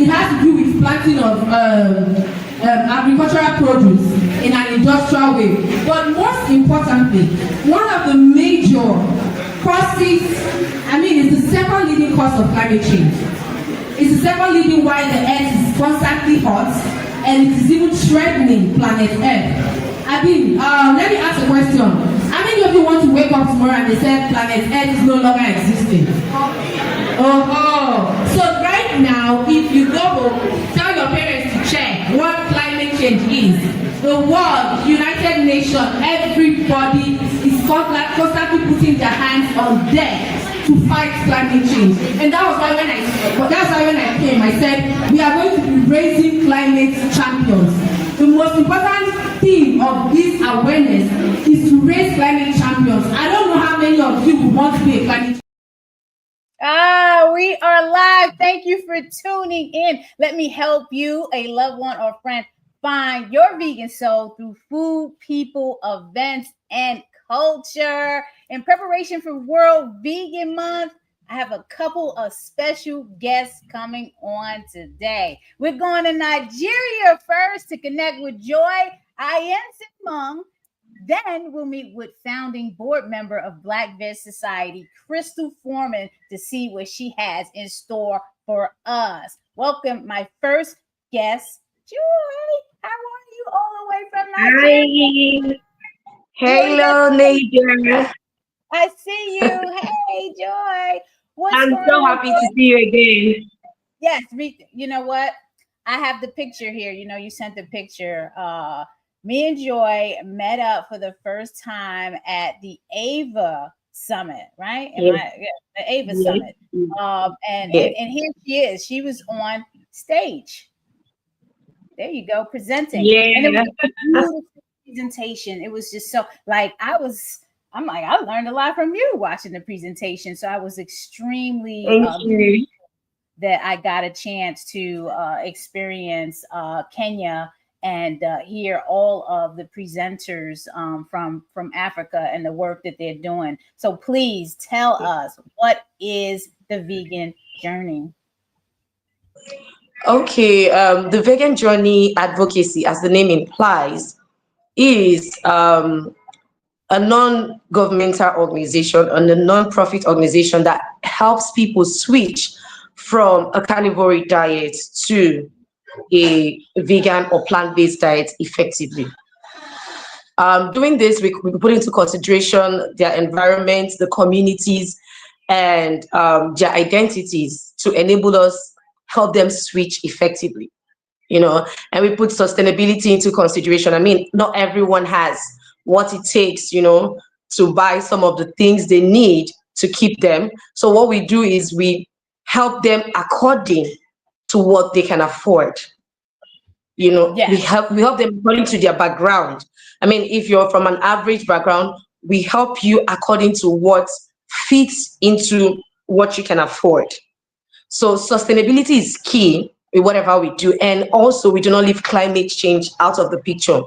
it has to do with planting of agricultural produce in an industrial way. But most importantly, one of the major causes, it's the second leading cause of climate change. It's the second leading why the earth is constantly hot and it is even threatening planet Earth. Let me ask a question. How many of you want to wake up tomorrow and they said planet Earth is no longer existing? So right now, if you go tell your parents to check what climate change is, the world, United Nations, everybody is constantly putting their hands on deck to fight climate change. And that was why when I came, I said we are going to be raising climate champions. The most important thing of this awareness is to raise climate champions. I don't know how many of you would want to be a climate champion. We are live. Thank you for tuning in. Let me help you, a loved one or friend, find your vegan soul through food, people, events, and culture. In preparation for World Vegan Month, I have a couple of special guests coming on today. We're going to Nigeria first to connect with Joy, Eyesan, Mong. Then we'll meet with founding board member of Black Veg Society, Crystal Foreman, to see what she has in store for us. Welcome my first guest, Joy. How are you all the way from Nigeria? Hi. Hello, Naijha. I see you. Hey, Joy. I'm so happy to see you again. Yes, you know what? I have the picture here. You sent the picture. Me and Joy met up for the first time at the AVA Summit, right? The AVA Summit. And here she is. She was on stage. There you go, presenting. Yeah. And it was a beautiful presentation. It was just so I learned a lot from you watching the presentation. So I was extremely that I got a chance to experience Kenya and hear all of the presenters from Africa and the work that they're doing. So please tell us, what is the vegan journey? Okay, the vegan journey advocacy, as the name implies, is a non-governmental organization and a non-profit organization that helps people switch from a carnivore diet to a vegan or plant-based diet effectively. Doing this, we put into consideration their environment, the communities, and their identities to enable us help them switch effectively. And we put sustainability into consideration. Not everyone has what it takes, to buy some of the things they need to keep them. So what we do is we help them according to what they can afford. We help them according to their background. If you're from an average background, we help you according to what fits into what you can afford. So sustainability is key in whatever we do. And also we do not leave climate change out of the picture,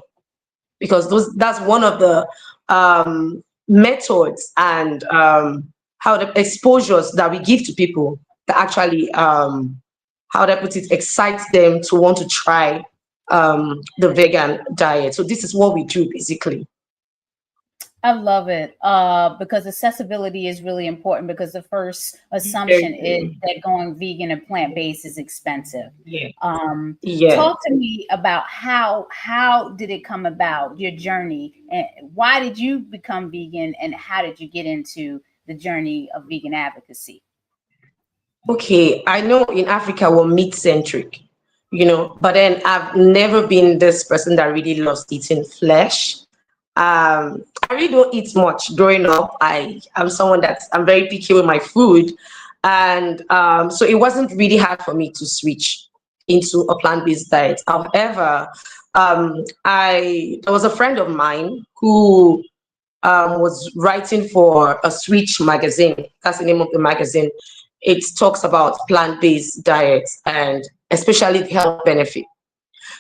because that's one of the methods and how the exposures that we give to people that actually, how do I put it, excites them to want to try the vegan diet. So this is what we do basically. I love it because accessibility is really important, because the first assumption is that going vegan and plant-based is expensive. Talk to me about how did it come about, your journey, and why did you become vegan, and how did you get into the journey of vegan advocacy? Okay, I know in Africa we're meat-centric, but then I've never been this person that really loves eating flesh. I really don't eat much growing up. I'm someone I'm very picky with my food. And so it wasn't really hard for me to switch into a plant-based diet. However, there was a friend of mine who was writing for a Switch magazine. That's the name of the magazine. It talks about plant-based diets and especially the health benefit.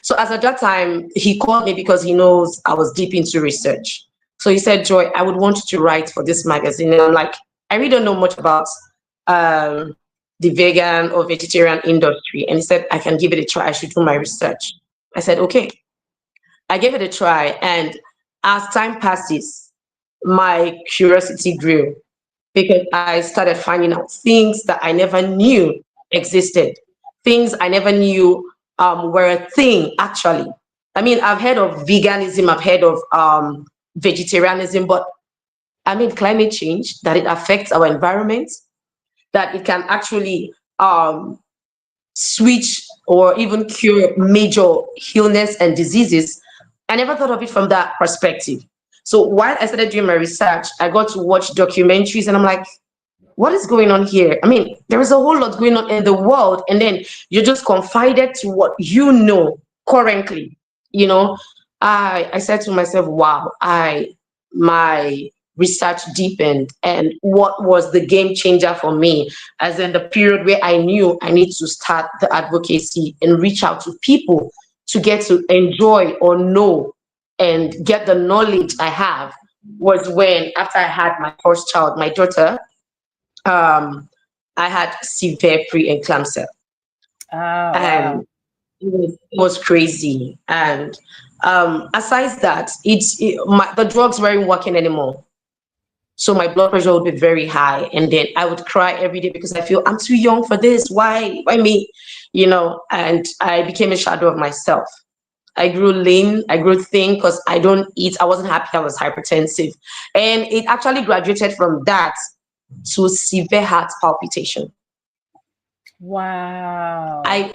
So as at that time, he called me because he knows I was deep into research. So he said, Joy, I would want you to write for this magazine. And I'm like, I really don't know much about the vegan or vegetarian industry. And he said, I can give it a try. I should do my research. I said, okay. I gave it a try. And as time passes, my curiosity grew because I started finding out things that I never knew existed, things I never knew were a thing, actually. I mean, I've heard of veganism, I've heard of vegetarianism, but I mean, climate change, that it affects our environment, that it can actually switch or even cure major illness and diseases. I never thought of it from that perspective. So while I started doing my research, I got to watch documentaries and I'm like, what is going on here? I mean, there is a whole lot going on in the world, and then you're just confided to what you know currently. You know, I said to myself, wow, my research deepened, and what was the game changer for me, as in the period where I knew I need to start the advocacy and reach out to people to get to enjoy or know and get the knowledge I have, was when after I had my first child, my daughter, um, I had severe preeclampsia, Oh, wow. and it was crazy. And aside that, the drugs weren't working anymore. So my blood pressure would be very high, and then I would cry every day because I feel I'm too young for this. Why me? You know, and I became a shadow of myself. I grew lean, I grew thin because I don't eat. I wasn't happy, I was hypertensive. And it actually graduated from that to severe heart palpitation. Wow. I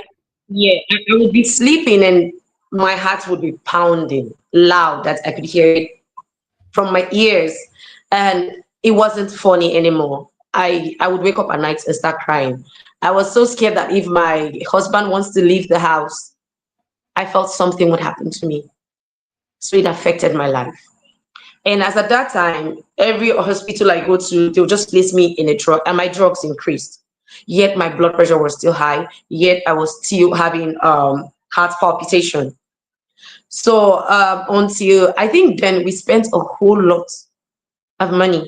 Yeah, I would be sleeping and my heart would be pounding loud that I could hear it from my ears. And it wasn't funny anymore. I would wake up at night and start crying. I was so scared that if my husband wants to leave the house, I felt something would happen to me. So it affected my life. And as at that time, every hospital I go to, they'll just place me in a drug, and my drugs increased. Yet my blood pressure was still high. Yet I was still having heart palpitation. So until I think then we spent a whole lot of money.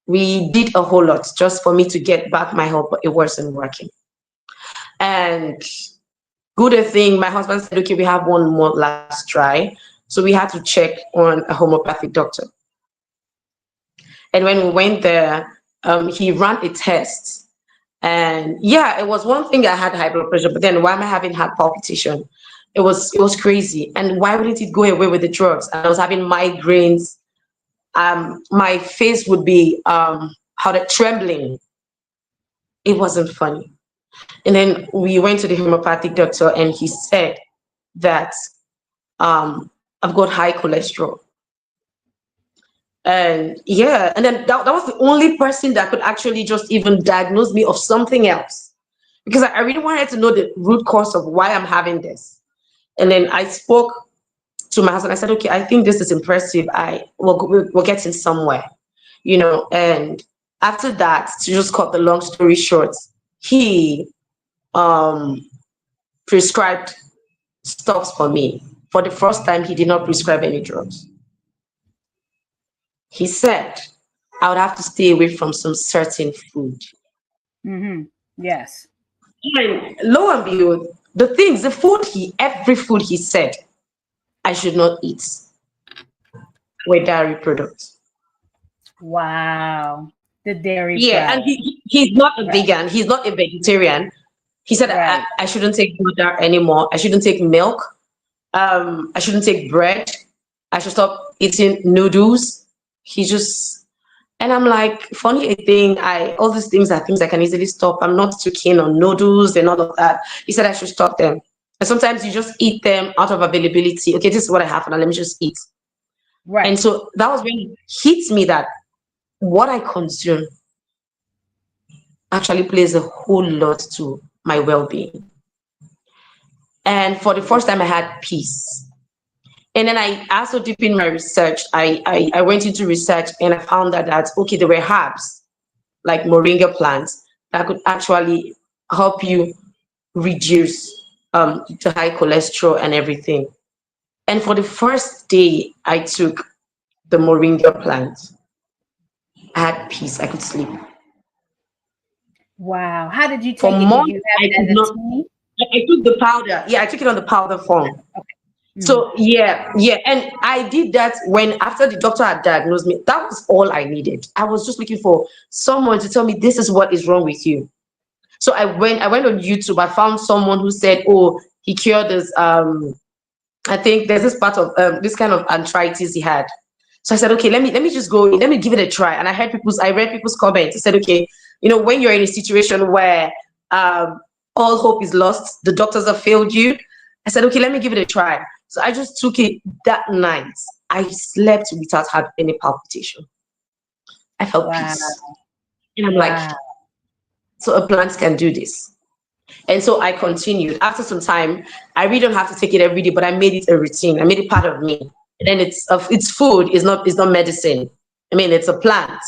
We did a whole lot just for me to get back my health, but it wasn't working. And good thing, my husband said, okay, we have one more last try. So we had to check on a homeopathic doctor. And when we went there, he ran a test. And yeah, it was one thing I had high blood pressure, but then why am I having heart palpitation? It was crazy. And why wouldn't it go away with the drugs? And I was having migraines. My face would be trembling. It wasn't funny. And then we went to the homeopathic doctor, and he said that I've got high cholesterol. And yeah, and then that was the only person that could actually just even diagnose me of something else, because I really wanted to know the root cause of why I'm having this. And then I spoke to my husband. I said, okay, I think this is impressive. We're getting somewhere, you know. And after that, to just cut the long story short, he um, prescribed stuff for me. For the first time, he did not prescribe any drugs. He said I would have to stay away from some certain food. Mm-hmm. Yes. And lo and behold, every food he said I should not eat were dairy products. Wow. The dairy Yeah, and product. he's not a Right. vegan, he's not a vegetarian. He said Right. I shouldn't take butter anymore. I shouldn't take milk. I shouldn't take bread. I should stop eating noodles. He just And I'm like, funny a thing, all these things are things I can easily stop. I'm not too keen on noodles and all of that. He said I should stop them. And sometimes you just eat them out of availability. Okay, this is what I have now. Let me just eat. And Right. so that was when it hits me that what I consume actually plays a whole lot to my well-being. And for the first time, I had peace. And then I also deep in my research, I went into research and I found that okay, there were herbs like moringa plants that could actually help you reduce the high cholesterol and everything. And for the first day I took the moringa plant, I had peace. I could sleep. Wow. How did you For take it? Did months, you have I it could as a not. tea? I took the powder. Yeah, I took it on the powder form. Okay. Mhm. So yeah, and I did that when after the doctor had diagnosed me. That was all I needed. I was just looking for someone to tell me this is what is wrong with you. So I went on YouTube. I found someone who said, "Oh, he cured this. I think there's this part of this kind of arthritis he had." So I said, "Okay, let me just go. Let me give it a try." And I read people's comments. I said, "Okay, when you're in a situation where um, all hope is lost, the doctors have failed you." I said, "Okay, let me give it a try." So I just took it that night. I slept without having any palpitation. I felt Wow. peace, and I'm like, Wow. so a plant can do this. And so I continued. After some time, I really don't have to take it every day, but I made it a routine. I made it part of me. And then it's food, it's not medicine. I mean, it's a plant.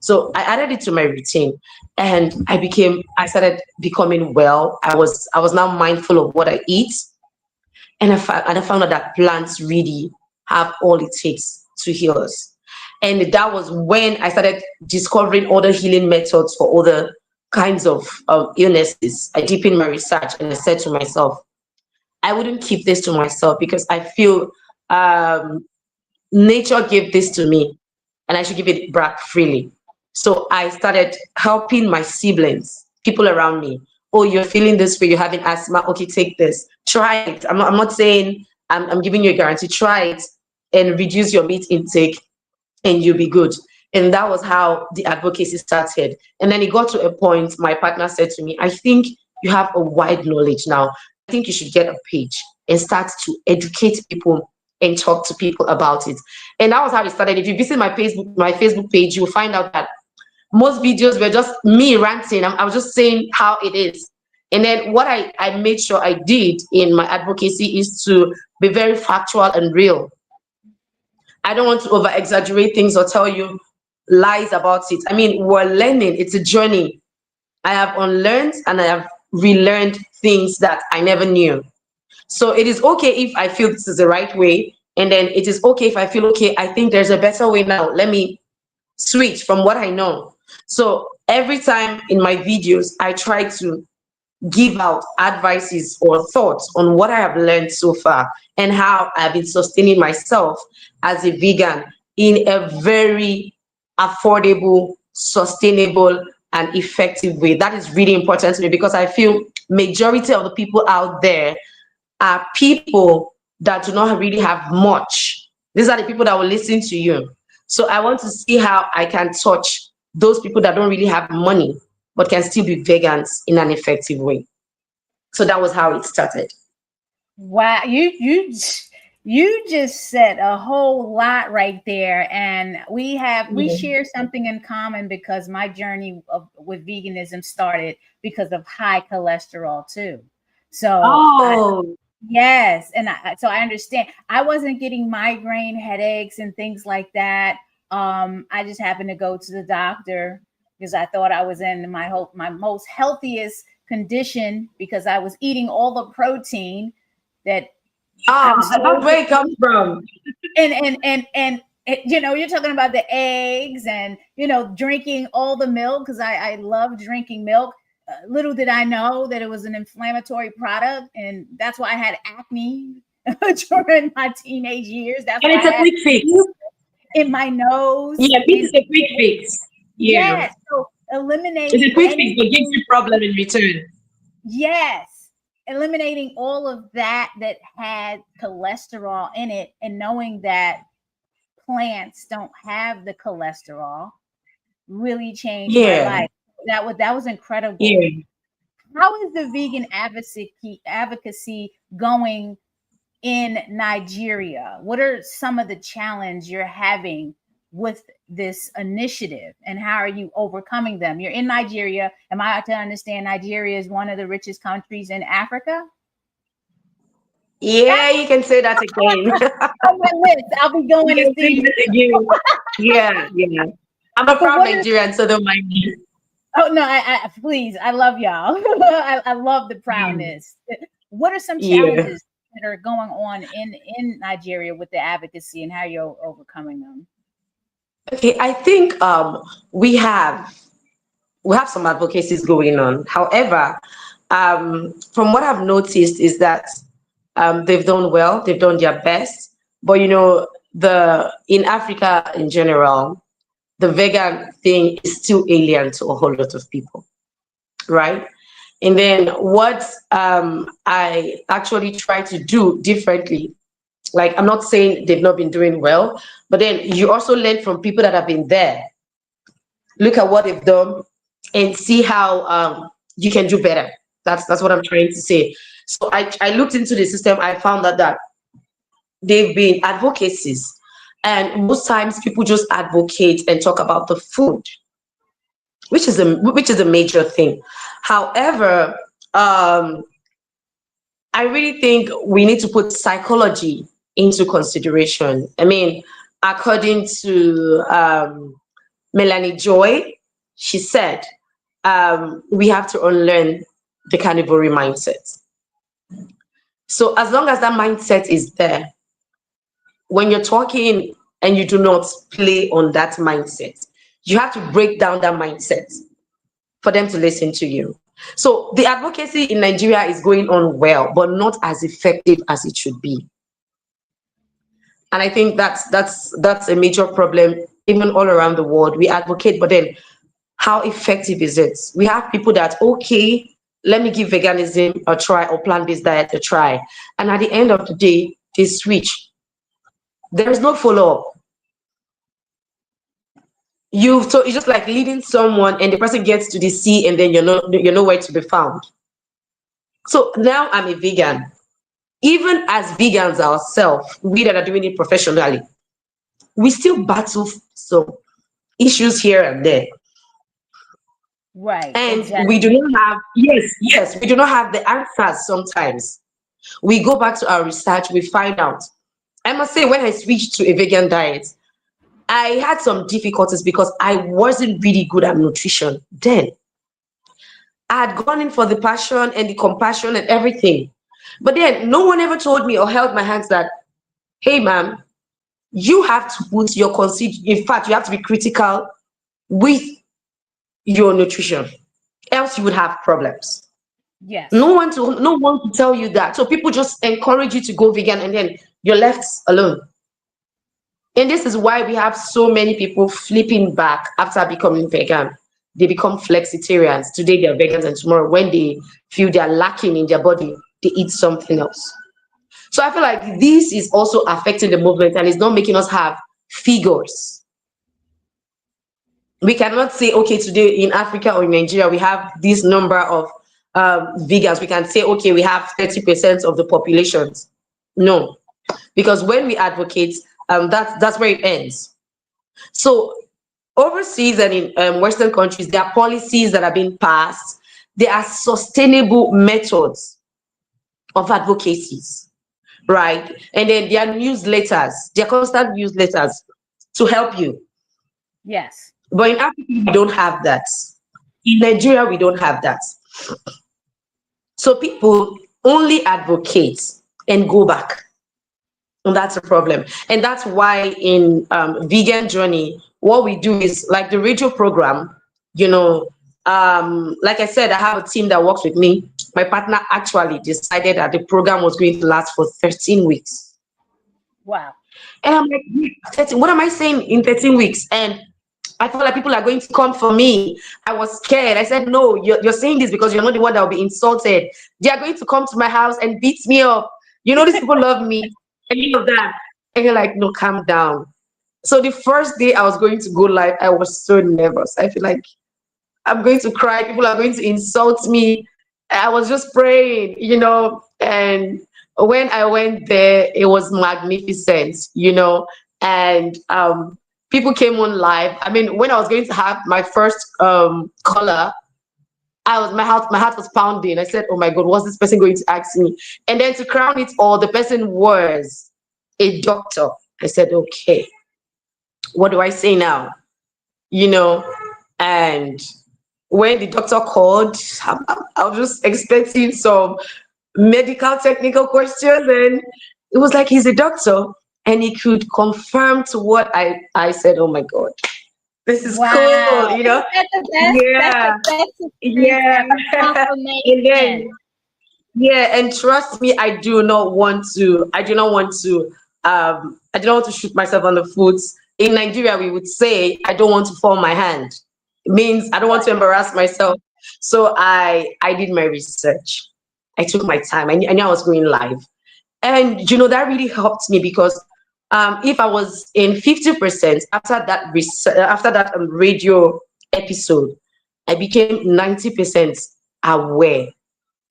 So I added it to my routine, and I started becoming well. I was now mindful of what I eat, and I found out that plants really have all it takes to heal us. And that was when I started discovering other healing methods for other kinds of illnesses. I deepened my research, and I said to myself, I wouldn't keep this to myself because I feel um, nature gave this to me and I should give it back freely. So I started helping my siblings, people around me. Oh, you're feeling this way, you're having asthma. Okay, take this. Try it. I'm not saying I'm giving you a guarantee. Try it and reduce your meat intake and you'll be good. And that was how the advocacy started. And then it got to a point, my partner said to me, I think you have a wide knowledge now. I think you should get a page and start to educate people and talk to people about it. And that was how it started. If you visit my Facebook page, you'll find out that most videos were just me ranting. I was just saying how it is. And then what I made sure I did in my advocacy is to be very factual and real. I don't want to over exaggerate things or tell you lies about it. I mean, we're learning, it's a journey. I have unlearned and I have relearned things that I never knew. So it is okay if I feel this is the right way. And then it is okay if I feel, okay, I think there's a better way now. Let me switch from what I know. So every time in my videos, I try to give out advices or thoughts on what I have learned so far and how I've been sustaining myself as a vegan in a very affordable, sustainable, and effective way. That is really important to me because I feel majority of the people out there are people that do not really have much. These are the people that will listen to you. So I want to see how I can touch those people that don't really have money but can still be vegans in an effective way. So that was how it started. Wow, you just said a whole lot right there, and we Yeah. share something in common because my journey with veganism started because of high cholesterol too. So I Oh, Yes, and so I understand. I wasn't getting migraine headaches and things like that. I just happened to go to the doctor because I thought I was in my most healthiest condition because I was eating all the protein that I was that's told to where it comes eat. from. You're talking about the eggs and drinking all the milk because I love drinking milk. Little did I know that it was an inflammatory product, and that's why I had acne during my teenage years. That's And why I it's a had quick fix. mucus in my nose. Yeah, this is a quick fix. Yeah. Yes, so It's a eliminating quick fix, but gives anything. you problem in return. Yes, eliminating all of that had cholesterol in it, and knowing that plants don't have the cholesterol really changed my Yeah. life. That was incredible. Yeah. How is the vegan advocacy going in Nigeria? What are some of the challenges you're having with this initiative, and how are you overcoming them? You're in Nigeria. Am I to understand Nigeria is one of the richest countries in Africa? Yeah, you can say that again. On my list, I'll be You going to can say see you. that again. Yeah, yeah. I'm a But proud what are Nigerian, so don't mind me. Oh no, I please, I love y'all. I love the Mm. proudness. What are some Yeah. challenges that are going on in Nigeria with the advocacy, and how you're overcoming them? Okay, I think we have we have some advocacies going on. However, from what I've noticed is that they've done well, they've done their best, but you know, the in Africa in general, the vegan thing is still alien to a whole lot of people, right? And then what I actually try to do differently, like I'm not saying they've not been doing well, but then you also learn from people that have been there. Look at what they've done and see how you can do better. That's what I'm trying to say. So I looked into the system. I found that they've been advocacies, and most times people just advocate and talk about the food, which is a major thing. However, I really think we need to put psychology into consideration. I mean, according to Melanie Joy, she said we have to unlearn the carnivore mindset. So as long as that mindset is there, when you're talking and you do not play on that mindset, you have to break down that mindset for them to listen to you. So the advocacy in Nigeria is going on well, but not as effective as it should be. And I think that's a major problem even all around the world. We advocate, but then how effective is it? We have people that, okay, let me give veganism a try or plant-based diet a try. And at the end of the day, they switch. There is no follow-up. So it's just like leading someone and the person gets to the sea and then you're nowhere to be found. So now I'm a vegan. Even as vegans ourselves, we that are doing it professionally, we still battle some issues here and there. Right. And Exactly. we do not have, yes, we do not have the answers sometimes. We go back to our research, we find out. I must say, when I switched to a vegan diet, I had some difficulties because I wasn't really good at nutrition then. I had gone in for the passion and the compassion and everything. But then no one ever told me or held my hands that, hey, ma'am, you have to put your in fact, you have to be critical with your nutrition, else you would have problems. Yes. No one to tell you that. So people just encourage you to go vegan and then you're left alone. And this is why we have so many people flipping back after becoming vegan. They become flexitarians. Today they're vegans, and tomorrow, when they feel they're lacking in their body, they eat something else. So I feel like this is also affecting the movement and it's not making us have figures. We cannot say, okay, today in Africa or in Nigeria, we have this number of vegans. We can say, okay, we have 30% of the population. No, because when we advocate, that's where it ends. So overseas and in Western countries, there are policies that are being passed. There are sustainable methods of advocacies, right? And then there are newsletters, there are constant newsletters to help you. Yes. But in Africa, we don't have that. In Nigeria, we don't have that. So people only advocate and go back. And that's a problem. And that's why in Vegan Journey, what we do is like the radio program, like I said, I have a team that works with me. My partner actually decided that the program was going to last for 13 weeks. Wow. And I'm like, what am I saying in 13 weeks? And I feel like people are going to come for me. I was scared. I said, no, you're saying this because you're not the one that will be insulted. They are going to come to my house and beat me up. These people love me. And all of that. And you're like, no, calm down. So the first day I was going to go live, I was so nervous. I feel like I'm going to cry. People are going to insult me. I was just praying, and when I went there, it was magnificent, and people came on live. I mean, when I was going to have my first caller, my heart was pounding. I said, oh my God, what's this person going to ask me? And then to crown it all, the person was a doctor. I said, okay, what do I say now? And when the doctor called, I was just expecting some medical technical questions, and it was like, he's a doctor and he could confirm to what I said. Oh my God, this is cool, Wow. you know? Isn't that the best? That's Yeah, the best experience yeah. ever. And then, Confirmation. yeah, and trust me, I do not want to shoot myself on the foot. In Nigeria, we would say, I don't want to fall my hand. It means I don't want to Right. embarrass myself. So I did my research. I took my time. I knew I was going live. And that really helped me because if I was in 50% after that radio episode, I became 90% aware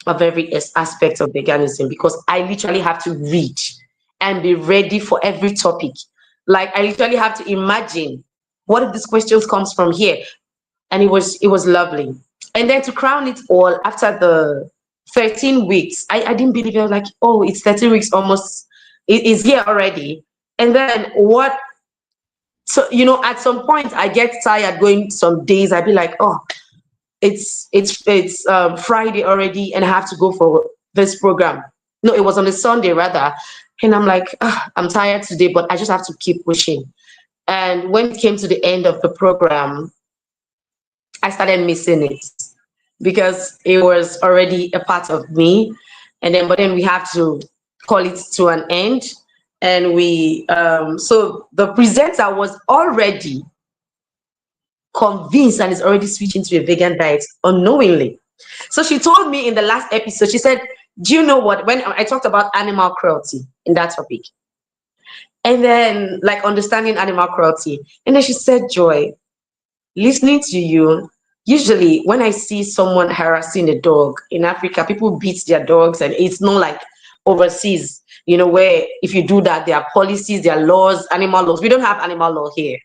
of every aspect of veganism because I literally have to read and be ready for every topic. Like I literally have to imagine what if this questions comes from here, and it was lovely. And then to crown it all, after the 13 weeks, I didn't believe it. I was like, oh, it's 13 weeks almost. It is here already. And then what? So at some point, I get tired going. Some days I'd be like, oh, it's Friday already, and I have to go for this program. No, it was on a Sunday rather, and I'm like, I'm tired today, but I just have to keep pushing. And when it came to the end of the program, I started missing it because it was already a part of me, but then we have to call it to an end, and so the presenter was already convinced and is already switching to a vegan diet unknowingly. So she told me in the last episode, she said, do you know what? When I talked about animal cruelty in that topic, and then like understanding animal cruelty, and then she said, Joy, listening to you, usually when I see someone harassing a dog in Africa, people beat their dogs, and it's not like overseas, where if you do that, there are policies, there are laws, animal laws. We don't have animal law here.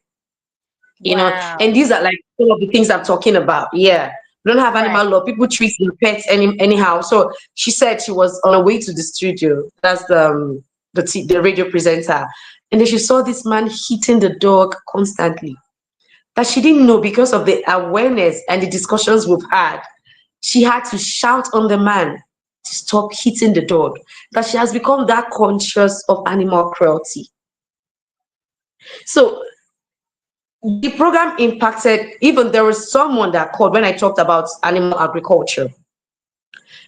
And Wow. these are like some of the things I'm talking about. Yeah, we don't have Right. animal law. People treat their pets anyhow. So she said she was on her way to the studio. That's the radio presenter, and then she saw this man hitting the dog constantly. That she didn't know, because of the awareness and the discussions we've had, she had to shout on the man to stop hitting the dog. That she has become that conscious of animal cruelty. So the program impacted, even there was someone that called when I talked about animal agriculture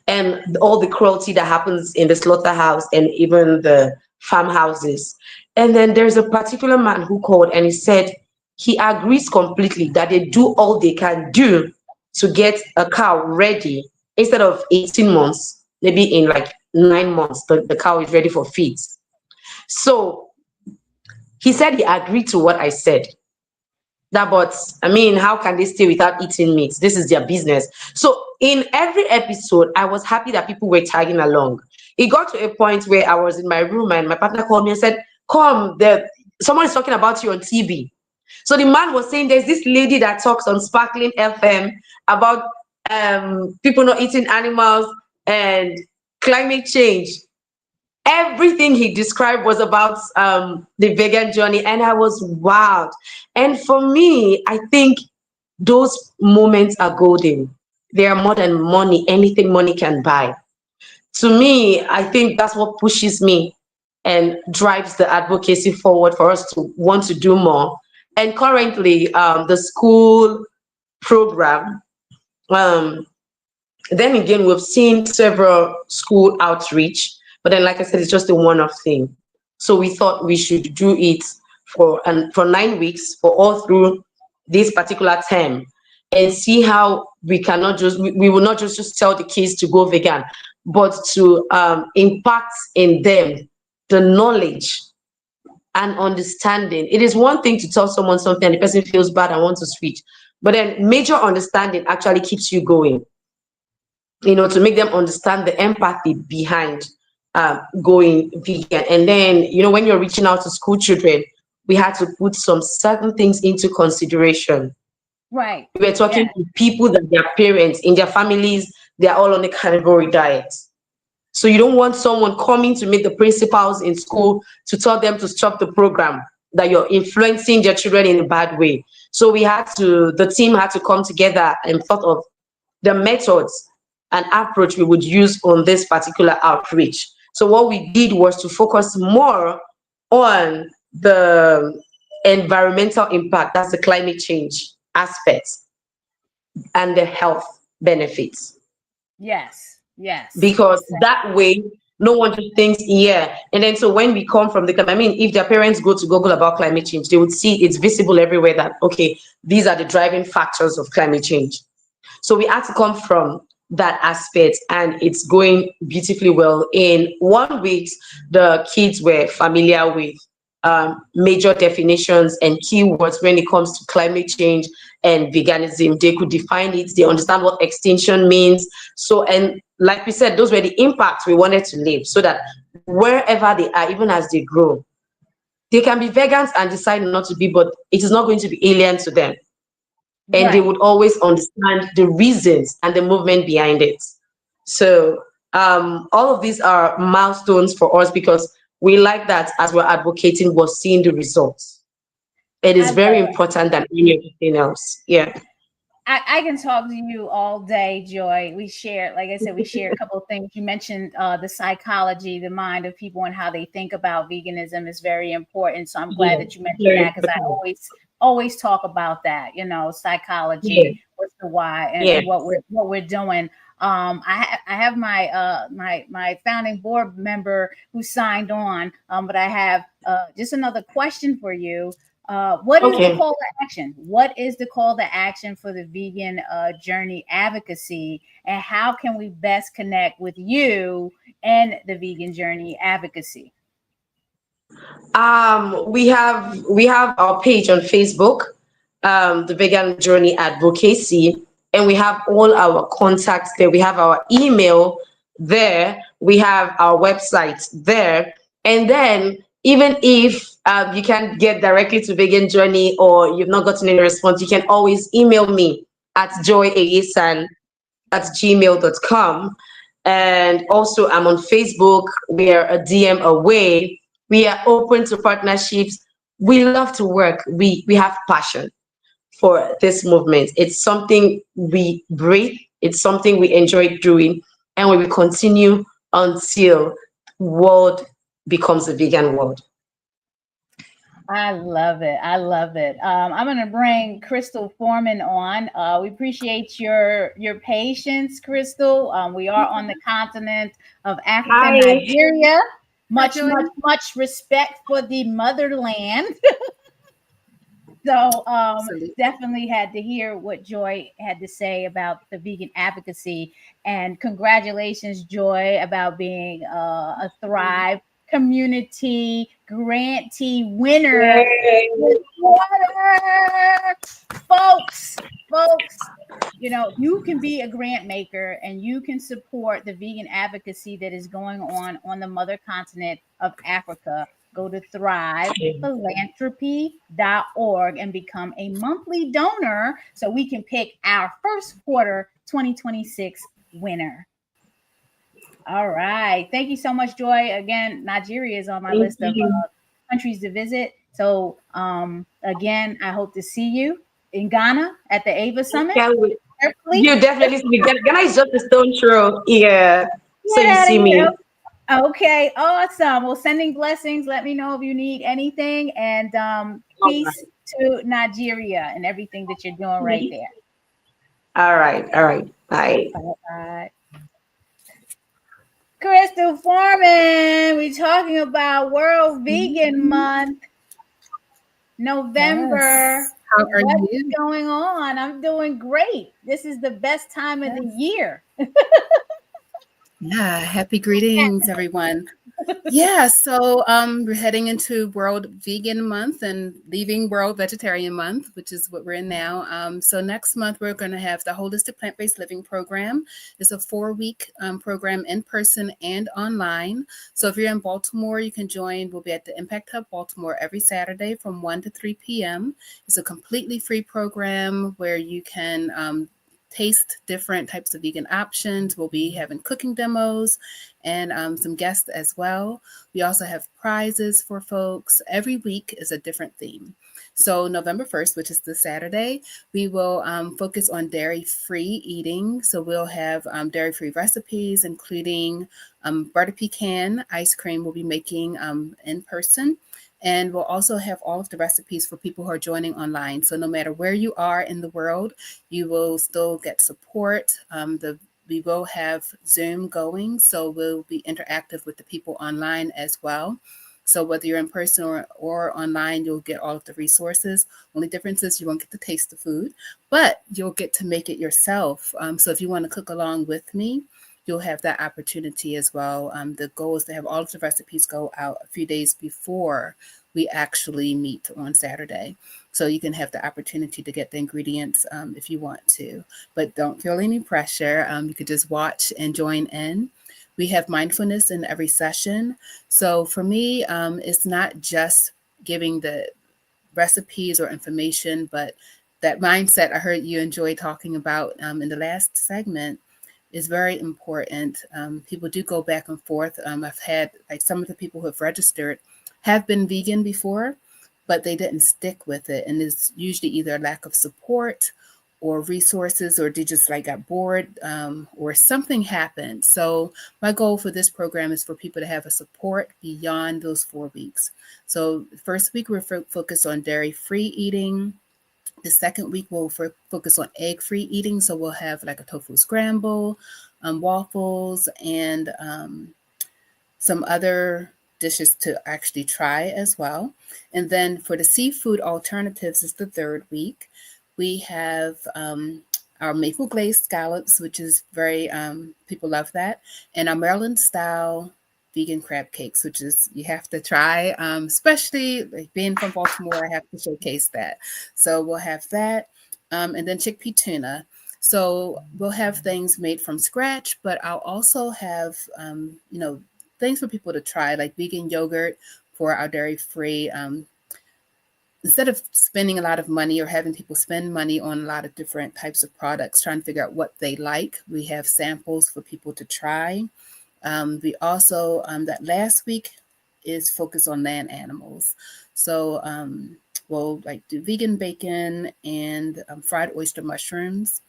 and all the cruelty that happens in the slaughterhouse and even the farmhouses. And then there's a particular man who called and he said he agrees completely that they do all they can do to get a cow ready. Instead of 18 months, maybe in like 9 months, the cow is ready for feed. So he said he agreed to what I said. That, but I mean, how can they stay without eating meat? This is their business. So in every episode, I was happy that people were tagging along. It got to a point where I was in my room and my partner called me and said, come, someone is talking about you on TV. So the man was saying there's this lady that talks on Sparkling FM about people not eating animals and climate change. Everything he described was about the vegan journey, and I was wowed. And for me, I think those moments are golden. They are more than money, anything money can buy. To me, I think that's what pushes me and drives the advocacy forward for us to want to do more. And currently, the school program, um, then again, we've seen several school outreach, but then, like I said, it's just a one-off thing. So we thought we should do it for 9 weeks, for all through this particular term, and see how we will not just tell the kids to go vegan, but to impact in them the knowledge and understanding. It is one thing to tell someone something and the person feels bad and wants to switch, but then major understanding actually keeps you going, to make them understand the empathy behind going vegan. And then, when you're reaching out to school children, we had to put some certain things into consideration. Right. We were talking Yes. to people that their parents, in their families, they're all on a carnivore diet. So you don't want someone coming to meet the principals in school to tell them to stop the program, that you're influencing their children in a bad way. So the team had to come together and thought of the methods and approach we would use on this particular outreach. So what we did was to focus more on the environmental impact, that's the climate change aspect, and the health benefits. Yes. Yes. Because Exactly. that way no one just thinks, yeah. And then so when we come from the I mean, if their parents go to Google about climate change, they would see it's visible everywhere that, okay, these are the driving factors of climate change. So we had to come from that aspect, and it's going beautifully well. In 1 week, the kids were familiar with major definitions and keywords when it comes to climate change and veganism. They could define it, they understand what extinction means. So, and like we said, those were the impacts we wanted to leave, so that wherever they are, even as they grow, they can be vegans and decide not to be, but it is not going to be alien to them. And they Right. would always understand the reasons and the movement behind it. So all of these are milestones for us, because we like that as we're advocating, we're seeing the results. It I is love very it. important than anything else. Yeah. I can talk to you all day, Joy. We share, like I said, we share a couple of things. You mentioned the psychology, the mind of people, and how they think about veganism is very important. So I'm glad Yeah. that you mentioned Very that, because I important. always talk about that. You know, Yeah. psychology, what's the why, Yeah. and what we're doing. I have my my founding board member who signed on, but I have just another question for you. What is the Okay. call to action? What is the call to action for the vegan journey advocacy, and how can we best connect with you and the vegan journey advocacy? We have our page on Facebook, the Vegan Journey Advocacy, and we have all our contacts there. We have our email there. We have our website there. And then even if you can't get directly to Vegan Journey, or you've not gotten any response, you can always email me at joyayesan@gmail.com. And also, I'm on Facebook. We are a DM away. We are open to partnerships. We love to work. We have passion for this movement. It's something we breathe. It's something we enjoy doing, and we will continue until world becomes a vegan world. I love it. I love it. I'm going to bring Crystal Foreman on. We appreciate your patience, Crystal. We are on the continent of Africa, Hi. Nigeria. Hi, Much, Joy. much, much respect for the motherland. So Absolutely. definitely had to hear what Joy had to say about the vegan advocacy. And congratulations, Joy, about being a Thrive Community Grantee winner this quarter. Folks, you know, you can be a grant maker and you can support the vegan advocacy that is going on the mother continent of Africa. Go to thrivephilanthropy.org and become a monthly donor so we can pick our first quarter 2026 winner. All right. Thank you so much, Joy. Again, Nigeria is on my Thank list of you. countries to visit. So, again, I hope to see you in Ghana at the Ava Summit. Can't wait. Hopefully, You definitely see me. Ghana is just a stone throw. Yeah. So get you out of see here. me. Okay, awesome. Well, sending blessings. Let me know if you need anything, and All peace to Nigeria and everything that you're doing right right. there. All right. All right. Bye. Bye. Crystal Foreman, we're talking about World Vegan Month, November. Yes. How are What's you? going on? I'm doing great. This is the best time of the Yes. year. Yeah. Happy greetings, everyone. Yeah, so we're heading into World Vegan Month and leaving World Vegetarian Month, which is what we're in now. So next month, we're going to have the Holistic Plant-Based Living Program. It's a 4-week program in person and online. So if you're in Baltimore, you can join. We'll be at the Impact Hub Baltimore every Saturday from 1 to 3 p.m. It's a completely free program where you can taste different types of vegan options. We'll be having cooking demos and some guests as well. We also have prizes for folks. Every week is a different theme. So November 1st, which is this Saturday, we will focus on dairy-free eating. So we'll have dairy-free recipes, including butter pecan ice cream we'll be making in person. And we'll also have all of the recipes for people who are joining online. So no matter where you are in the world, you will still get support. We will have Zoom going, so we'll be interactive with the people online as well. So whether you're in person or online, you'll get all of the resources. Only difference is you won't get to taste the food, but you'll get to make it yourself. So if you want to cook along with me, you'll have that opportunity as well. The goal is to have all of the recipes go out a few days before we actually meet on Saturday. So you can have the opportunity to get the ingredients if you want to, but don't feel any pressure. You could just watch and join in. We have mindfulness in every session. So for me, it's not just giving the recipes or information, but that mindset I heard you enjoy talking about in the last segment is very important. People do go back and forth. I've had like some of the people who have registered have been vegan before, but they didn't stick with it. And it's usually either a lack of support or resources, or they just like got bored or something happened. So my goal for this program is for people to have a support beyond those 4 weeks. So the first week we're focused on dairy-free eating. The second week we'll focus on egg-free eating. So we'll have like a tofu scramble, waffles, and some other dishes to actually try as well. And then for the seafood alternatives is the third week. We have our maple glazed scallops, which is very, people love that. And our Maryland style vegan crab cakes, which is, you have to try, especially like being from Baltimore, I have to showcase that. So we'll have that. And then chickpea tuna. So we'll have things made from scratch, but I'll also have, things for people to try, like vegan yogurt for our dairy-free. Instead of spending a lot of money or having people spend money on a lot of different types of products, trying to figure out what they like, we have samples for people to try. We also, that last week is focused on land animals. So we'll like do vegan bacon and fried oyster mushrooms.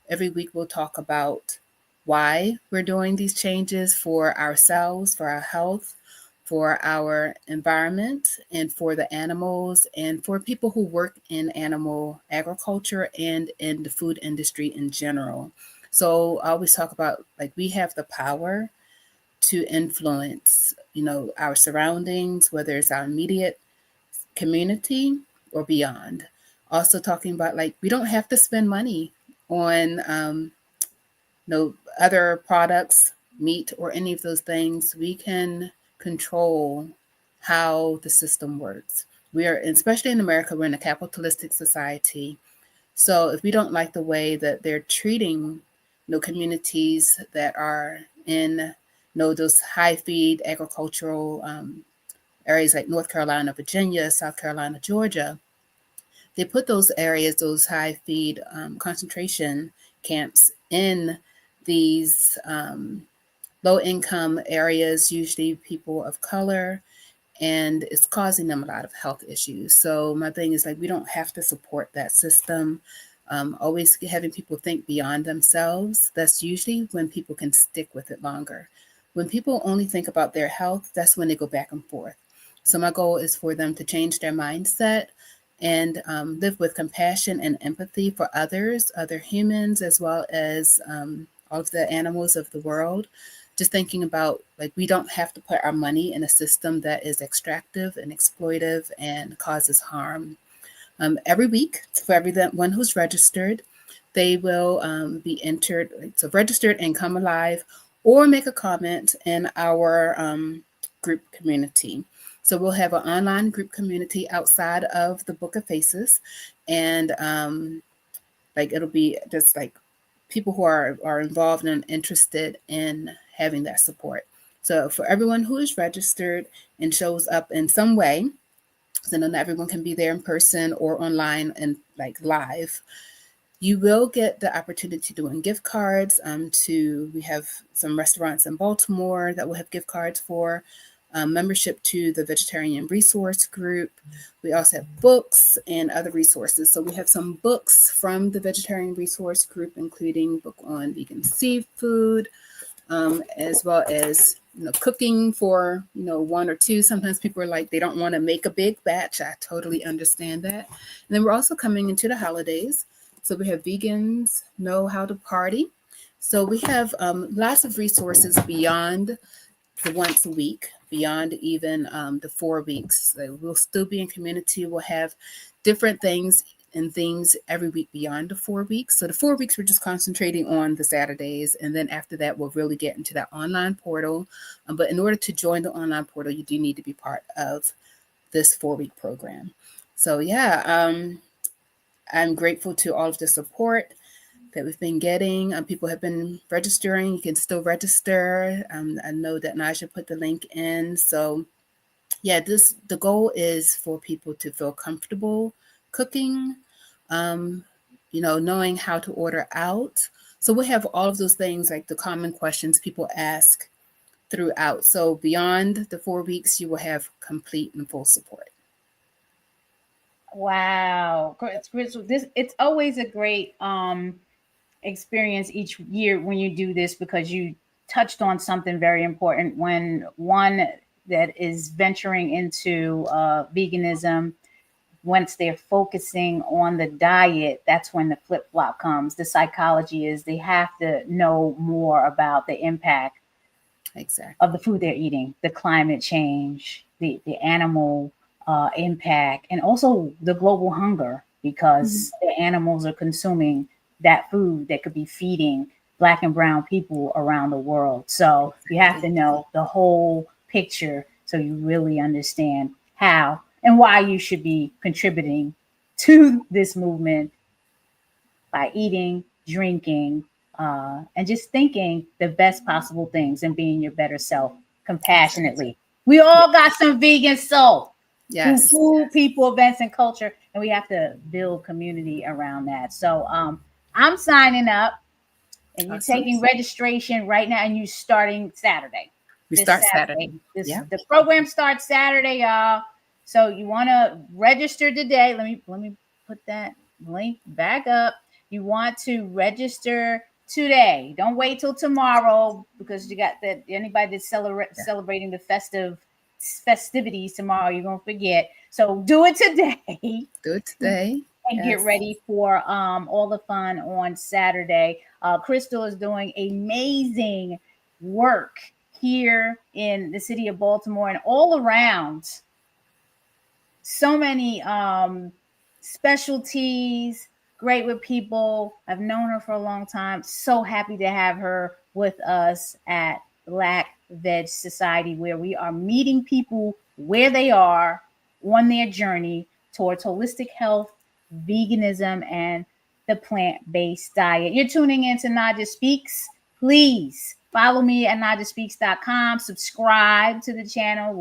Every week we'll talk about why we're doing these changes for ourselves, for our health, for our environment, and for the animals, and for people who work in animal agriculture and in the food industry in general. So I always talk about like we have the power to influence, our surroundings, whether it's our immediate community or beyond. Also talking about like we don't have to spend money on other products, meat, or any of those things. We can control how the system works. We are, especially in America, we're in a capitalistic society. So if we don't like the way that they're treating, communities that are in, those high feed agricultural areas like North Carolina, Virginia, South Carolina, Georgia, they put those areas, those high feed concentration camps in these low income areas, usually people of color, and it's causing them a lot of health issues. So my thing is like, we don't have to support that system. Always having people think beyond themselves. That's usually when people can stick with it longer. When people only think about their health, that's when they go back and forth. So my goal is for them to change their mindset and live with compassion and empathy for others, other humans, as well as all of the animals of the world. Just thinking about like we don't have to put our money in a system that is extractive and exploitive and causes harm. Every week, for everyone who's registered, they will be entered, so registered and come alive, or make a comment in our group community. So we'll have an online group community outside of the Book of Faces, and it'll be just like people who are involved and interested in having that support. So for everyone who is registered and shows up in some way, so not everyone can be there in person or online and like live, you will get the opportunity to win gift cards. We have some restaurants in Baltimore that will have gift cards for membership to the Vegetarian Resource Group. We also have books and other resources. So we have some books from the Vegetarian Resource Group, including book on vegan seafood, as well as cooking for one or two. Sometimes people are like, they don't want to make a big batch. I totally understand that. And then we're also coming into the holidays, so we have Vegans Know How to Party. So we have lots of resources beyond the once a week, beyond even the 4 weeks. So we'll still be in community. We'll have different things and themes every week beyond the 4 weeks. So the 4 weeks, we're just concentrating on the Saturdays. And then after that, we'll really get into that online portal. But in order to join the online portal, you do need to be part of this 4-week program. So yeah, I'm grateful to all of the support that we've been getting. People have been registering. You can still register. I know that Naijha put the link in. So yeah, the goal is for people to feel comfortable cooking, knowing how to order out. So we have all of those things, like the common questions people ask throughout. So beyond the 4 weeks, you will have complete and full support. Wow. It's always a great experience each year when you do this, because you touched on something very important. When one that is venturing into veganism, once they're focusing on the diet, that's when the flip-flop comes. The psychology is they have to know more about the impact of the food they're eating, the climate change, the animal impact, and also the global hunger, because the animals are consuming that food that could be feeding Black and brown people around the world. So you have to know the whole picture so you really understand how and why you should be contributing to this movement by eating, drinking, and just thinking the best possible things and being your better self compassionately. We all got some vegan soul. Yes. Food, people, events, and culture, and we have to build community around that. So I'm signing up, and you're taking registration right now, and you're starting Saturday. We start Saturday. The program starts Saturday, y'all. So you want to register today. Let me put that link back up. You want to register today. Don't wait till tomorrow, because you got that anybody that's celebrating the festivities tomorrow, you're gonna forget. So do it today. And get ready for all the fun on Saturday. Crystal is doing amazing work here in the city of Baltimore and all around. So many specialties, great with people. I've known her for a long time. So happy to have her with us at Black Veg Society, where we are meeting people where they are on their journey towards holistic health, veganism, and the plant-based diet. You're tuning in to Naijha Speaks. Please follow me at NaijhaSpeaks.com. Subscribe to the channel,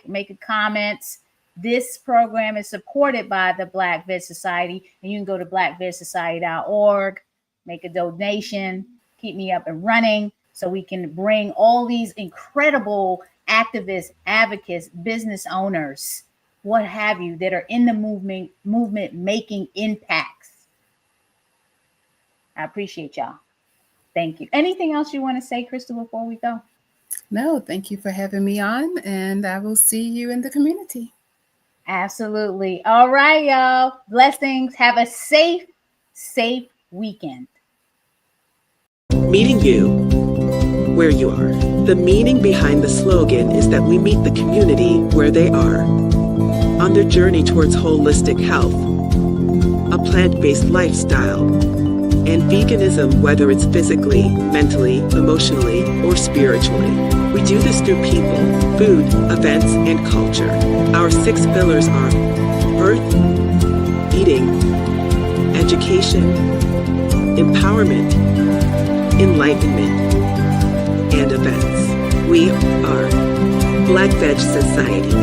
make a comment. This program is supported by the Black Veg Society, and you can go to blackvegsociety.org, make a donation, keep me up and running, so we can bring all these incredible activists, advocates, business owners, what have you, that are in the movement making impacts. I appreciate y'all. Thank you. Anything else you want to say, Crystal, before we go? No, thank you for having me on, and I will see you in the community. Absolutely. All right, y'all. Blessings. Have a safe weekend. Meeting you where you are. The meaning behind the slogan is that we meet the community where they are, on their journey towards holistic health, a plant-based lifestyle, and veganism, whether it's physically, mentally, emotionally, or spiritually. We do this through people, food, events, and culture. Our 6 pillars are birth, eating, education, empowerment, enlightenment, and events. We are Black Veg Society.